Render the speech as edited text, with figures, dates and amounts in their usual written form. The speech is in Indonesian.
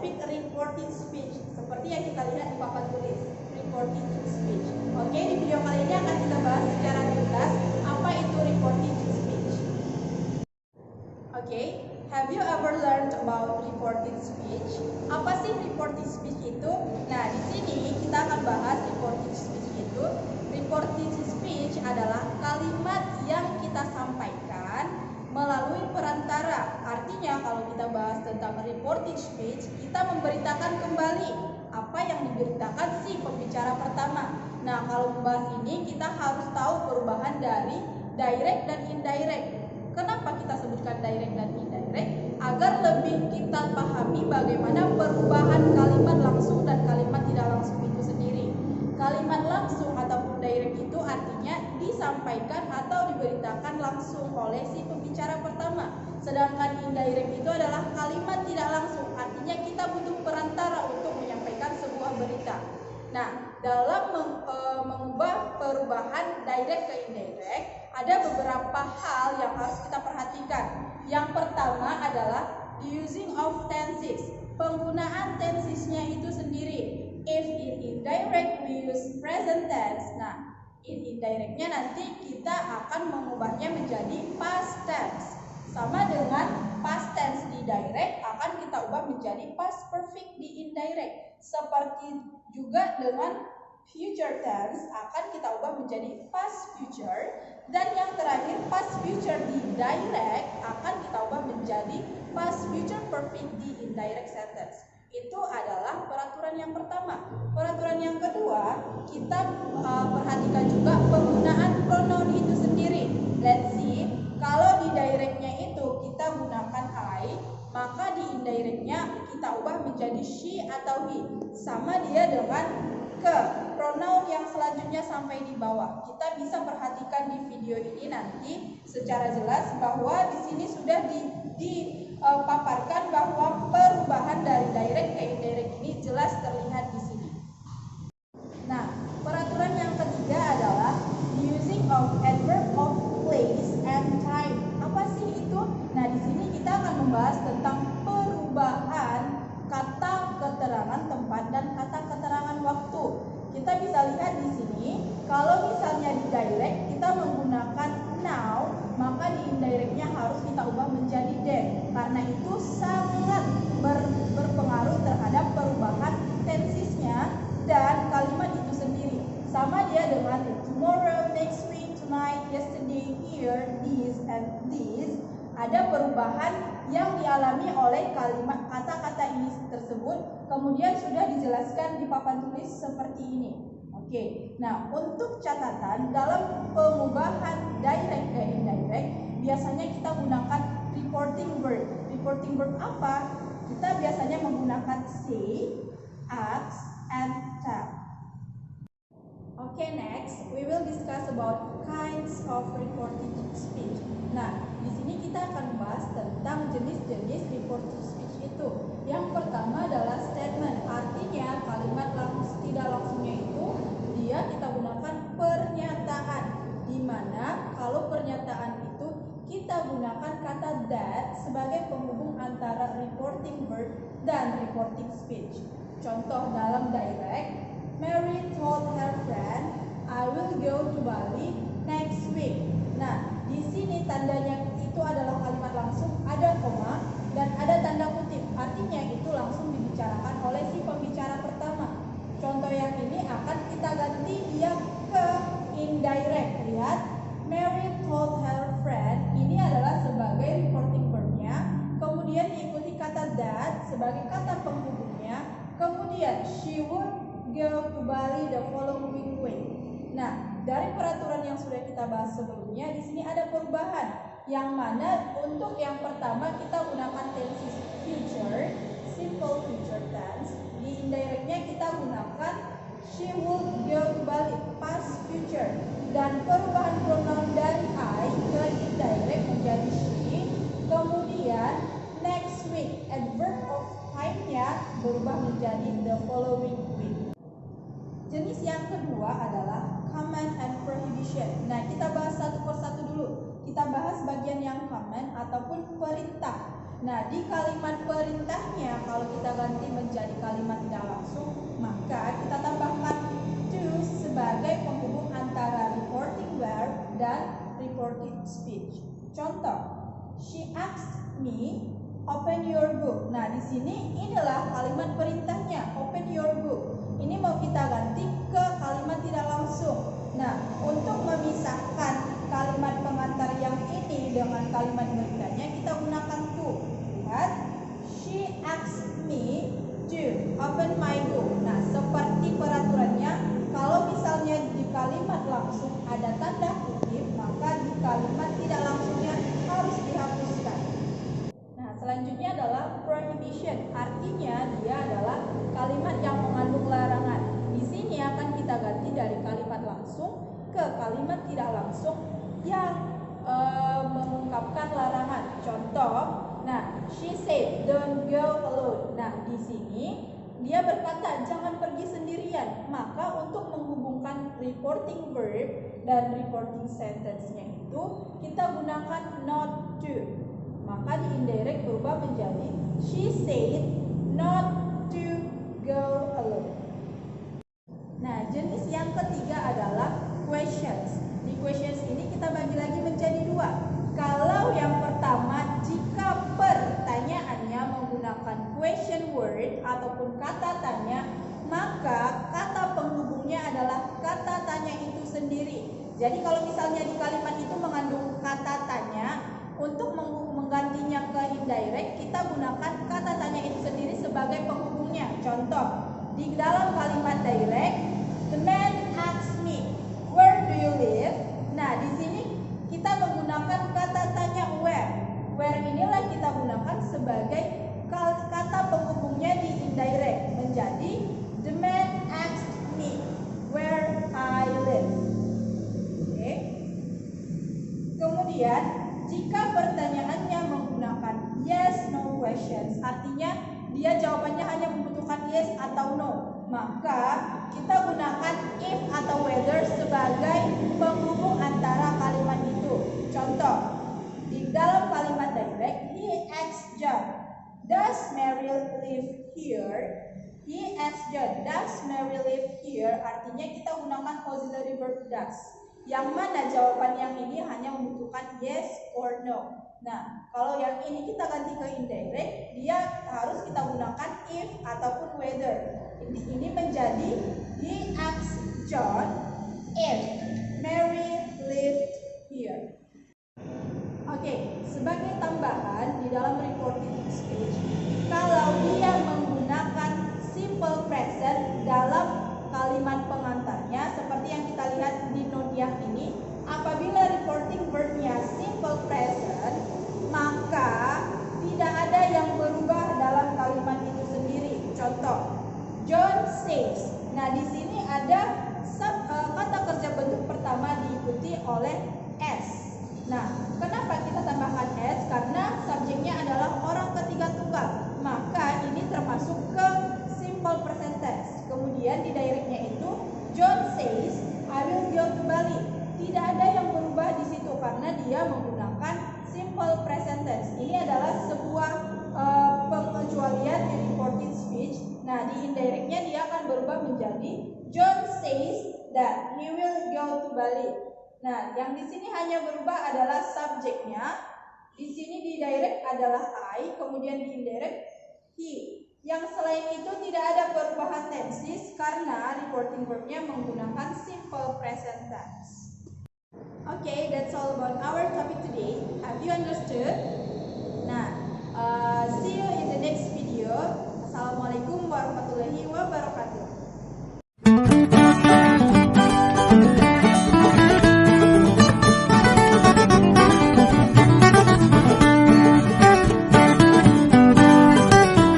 topik reporting speech seperti yang kita lihat di papan tulis, reporting speech. Oke, di video kali ini akan kita bahas secara tuntas apa itu reporting speech. Oke, have you ever learned about reporting speech? Apa sih reporting speech itu? Nah, di sini kita akan bahas reporting speech itu. Reporting speech adalah kalimat yang kita sampaikan melalui perantara. Artinya kalau kita bahas tentang reporting speech, kita memberitakan kembali apa yang diberitakan si pembicara pertama. Nah, kalau membahas ini kita harus tahu perubahan dari direct dan indirect. Kenapa kita sebutkan direct dan indirect? Agar lebih kita pahami bagaimana perubahan kalimat langsung dan kalimat tidak langsung itu sendiri. Kalimat langsung ataupun direct itu artinya disampaikan atau diberitakan langsung oleh si pembicara pertama. Sedangkan indirect itu adalah kalimat tidak langsung, artinya kita butuh perantara untuk menyampaikan sebuah berita. Nah, dalam mengubah perubahan direct ke indirect, ada beberapa hal yang harus kita perhatikan. Yang pertama adalah the using of tenses, penggunaan tensesnya itu sendiri. If in indirect we use present tense, nah in indirectnya nanti kita akan mengubahnya menjadi past tense. Sama dengan past tense di direct akan kita ubah menjadi past perfect di indirect. Seperti juga dengan future tense akan kita ubah menjadi past future. Dan yang terakhir past future di direct akan kita ubah menjadi past future perfect di indirect sentence. Itu adalah peraturan yang pertama. Peraturan yang kedua, kita perhatikan juga penggunaan pronoun itu sendiri. Let's see, kalau di directnya itu kita gunakan I, maka di indirectnya kita ubah menjadi she atau he. Sama dia dengan ke pronoun yang selanjutnya sampai di bawah. Kita bisa perhatikan di video ini nanti secara jelas bahwa di sini sudah dipaparkan bahwa perubahan dari direct ke indirect ini jelas terlihat di sini. Nah, peraturan yang ketiga adalah using of adverb of place and time. Apa sih itu? Nah, di sini kita akan membahas tentang perubahan kata keterangan tempat dan kata keterangan waktu. Kita bisa lihat di sini, kalau misalnya di direct kita menggunakan now, maka di indirectnya harus kita ubah menjadi then. Karena itu sangat berpengaruh terhadap perubahan tensesnya dan kalimat itu sendiri. Sama dia dengan tomorrow, next week, tonight, yesterday, here, this, and this. Ada perubahan yang dialami oleh kalimat kata-kata ini tersebut, kemudian sudah dijelaskan di papan tulis seperti ini. Oke, nah untuk catatan dalam pengubahan direct ke indirect, biasanya kita gunakan reporting verb. Reporting verb apa? Kita biasanya menggunakan say, ask, and tell. Okay, next we will discuss about kinds of reporting speech. Nah, di sini kita akan membahas tentang jenis-jenis reporting speech itu. Yang pertama adalah statement, artinya kalimat tidak langsungnya itu kita gunakan pernyataan, di mana kalau pernyataan itu kita gunakan kata that sebagai penghubung antara reporting verb dan reporting speech. Contoh dalam direct, Mary told her friend, I will go to Bali next week. Nah, di sini tandanya itu adalah kalimat langsung, ada koma dan ada tanda kutip. Artinya itu langsung dibicarakan oleh si pembicara pertama. Contoh yang ini akan kita ganti dia ke indirect. Lihat, Mary told her friend, ini adalah sebagai reporting verbnya. Kemudian diikuti kata that sebagai kata penghubungnya. Kemudian she would go to Bali the following week. Nah, dari peraturan yang sudah kita bahas sebelumnya, di sini ada perubahan. Yang mana untuk yang pertama kita gunakan tenses future, simple future tense. Di indirectnya kita gunakan she would go to Bali, past future. Dan perubahan pronoun dari I ke indirect menjadi she. Kemudian next week, adverb of time-nya berubah menjadi the following week. Jenis yang kedua adalah command and prohibition. Nah, kita bahas satu persatu dulu. Kita bahas bagian yang command ataupun perintah. Nah, di kalimat perintahnya kalau kita ganti maka kita tambahkan to sebagai penghubung antara reporting verb dan reported speech. Contoh, she asked me, open your book. Nah, di sini inilah kalimat perintahnya, open your book. Ini mau kita ganti ke kalimat tidak langsung. Nah, untuk memisahkan kalimat pengantar yang ini dengan kalimat perintahnya, kita gunakan to. Lihat, she asked me to open my book. Nah, seperti peraturannya, kalau misalnya di kalimat langsung ada tanda kutip, maka di kalimat tidak langsungnya harus dihapuskan. Nah, selanjutnya adalah prohibition. Artinya dia adalah kalimat yang mengandung larangan. Di sini akan kita ganti dari kalimat langsung ke kalimat tidak langsung yang mengungkapkan larangan. Contoh, nah, she said don't go alone. Nah, di sini dia berkata jangan pergi sendirian. Maka untuk menghubungkan reporting verb dan reporting sentence-nya itu kita gunakan not to. Maka di indirect berubah menjadi she said not to go alone. Nah, jenis yang ketiga adalah questions. Di questions ini kita bagi lagi menjadi dua. Kalau yang pertama, jika pertanyaannya menggunakan question word ataupun kata tanya, maka kata penghubungnya adalah kata tanya itu sendiri. Jadi kalau misalnya di kalimat itu mengandung kata tanya, untuk menggantinya ke indirect, kita gunakan kata tanya itu sendiri sebagai penghubungnya. Contoh, di dalam kalimat direct, the man asked me, where do you live? Nah, di sini kita menggunakan kata tanya where. Where inilah kita gunakan sebagai kata penghubungnya di indirect, menjadi the man asked me where I live. Oke. Kemudian jika pertanyaannya menggunakan yes no questions, artinya dia jawabannya hanya membutuhkan yes atau no, maka kita gunakan if atau whether sebagai penghubung antara kalimat itu. Contoh, di dalam kalimat direct, he asked John, does Mary live here? He asked John, does Mary live here? Artinya kita gunakan auxiliary verb does, yang mana jawaban yang ini hanya membutuhkan yes or no. Nah, kalau yang ini kita ganti ke indirect, dia harus kita gunakan if ataupun whether. Ini menjadi he asked John if Mary lived here. Oke, sebagai tambahan di dalam reported speech, kalau dia menggunakan simple present dalam kalimat pengantarnya, seperti yang kita lihat di note yang ini, apabila reporting verbnya simple present, maka tidak ada yang berubah dalam kalimat itu sendiri. Contoh, John says. Nah, di sini ada kata kerja bentuk pertama diikuti oleh s. Nah, kenapa kita tambahkan s? Karena subjeknya adalah orang ketiga tunggal. Maka ini termasuk ke simple present tense. Kemudian di directnya itu John says I will go to Bali. Tidak ada yang berubah di situ karena dia menggunakan simple present tense. Ini adalah sebuah pengecualian di reported speech. Nah, di indirectnya dia akan berubah menjadi John says that he will go to Bali. Nah, yang di sini hanya berubah adalah subjeknya. Di sini di direct adalah I, kemudian di indirect he. Yang selain itu tidak ada perubahan tenses karena reporting verbnya menggunakan simple present tense. Okay, that's all about our topic today. Have you understood? Nah, see you in the next video. Assalamualaikum warahmatullahi wabarakatuh.